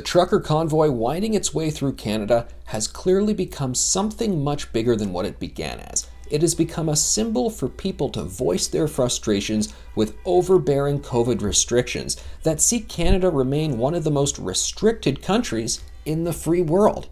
The trucker convoy winding its way through Canada has clearly become something much bigger than what it began as. It has become a symbol for people to voice their frustrations with overbearing COVID restrictions that see Canada remain one of the most restricted countries in the free world.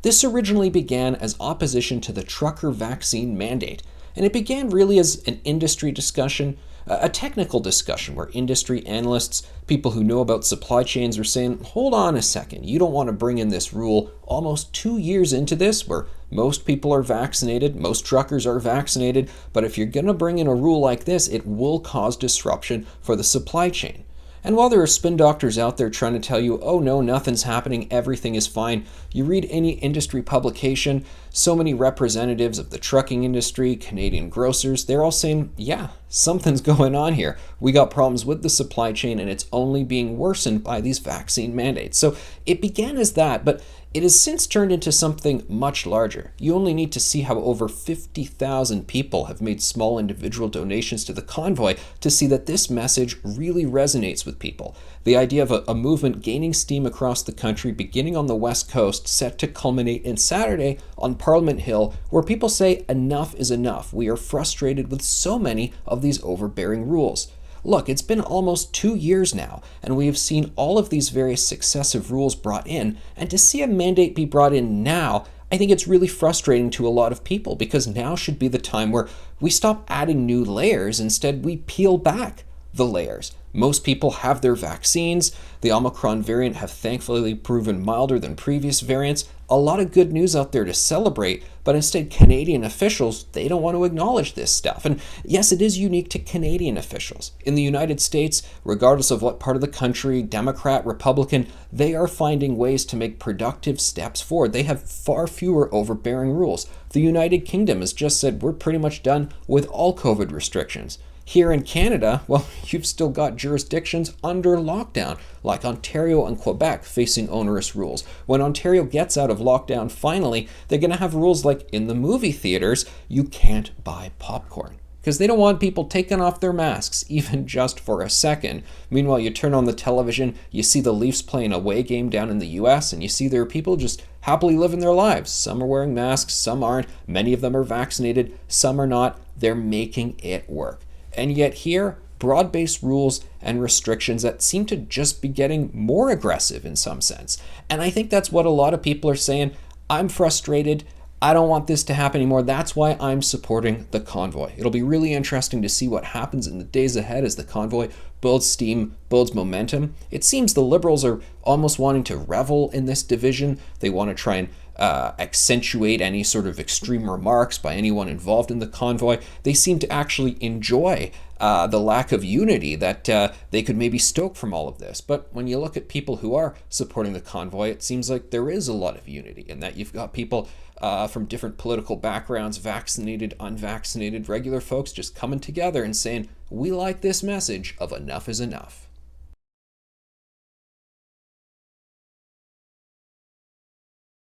This originally began as opposition to the trucker vaccine mandate, and it began really as an industry discussion, a technical discussion where industry analysts, people who know about supply chains, are saying, hold on a second, you don't want to bring in this rule almost 2 years into this where most people are vaccinated, most truckers are vaccinated, but if you're going to bring in a rule like this, it will cause disruption for the supply chain. And while there are spin doctors out there trying to tell you, oh no, nothing's happening, everything is fine, you read any industry publication, so many representatives of the trucking industry, Canadian grocers, they're all saying, yeah, something's going on here. We got problems with the supply chain and it's only being worsened by these vaccine mandates. So it began as that, but it has since turned into something much larger. You only need to see how over 50,000 people have made small individual donations to the convoy to see that this message really resonates with people. The idea of a movement gaining steam across the country, beginning on the West Coast, set to culminate in Saturday on Parliament Hill, where people say enough is enough. We are frustrated with so many of these overbearing rules. Look, it's been almost 2 years now, and we have seen all of these various successive rules brought in, and to see a mandate be brought in now, I think it's really frustrating to a lot of people, because now should be the time where we stop adding new layers, instead we peel back the layers. Most people have their vaccines. The Omicron variant have thankfully proven milder than previous variants. A lot of good news out there to celebrate, but instead Canadian officials, they don't want to acknowledge this stuff. And yes, it is unique to Canadian officials. In the United States, regardless of what part of the country, Democrat, Republican, they are finding ways to make productive steps forward. They have far fewer overbearing rules. The United Kingdom has just said, we're pretty much done with all COVID restrictions. Here in Canada, well, you've still got jurisdictions under lockdown, like Ontario and Quebec facing onerous rules. When Ontario gets out of lockdown finally, they're going to have rules like in the movie theaters, you can't buy popcorn. Because they don't want people taking off their masks, even just for a second. Meanwhile, you turn on the television, you see the Leafs playing a away game down in the US, and you see there are people just happily living their lives. Some are wearing masks, some aren't. Many of them are vaccinated, some are not. They're making it work. And yet here, broad-based rules and restrictions that seem to just be getting more aggressive in some sense. And I think that's what a lot of people are saying. I'm frustrated. I don't want this to happen anymore. That's why I'm supporting the convoy. It'll be really interesting to see what happens in the days ahead as the convoy builds steam, builds momentum. It seems the Liberals are almost wanting to revel in this division. They want to try and accentuate any sort of extreme remarks by anyone involved in the convoy. They seem to actually enjoy the lack of unity that they could maybe stoke from all of this. But when you look at people who are supporting the convoy, it seems like there is a lot of unity in that you've got people from different political backgrounds, vaccinated, unvaccinated, regular folks just coming together and saying, we like this message of enough is enough.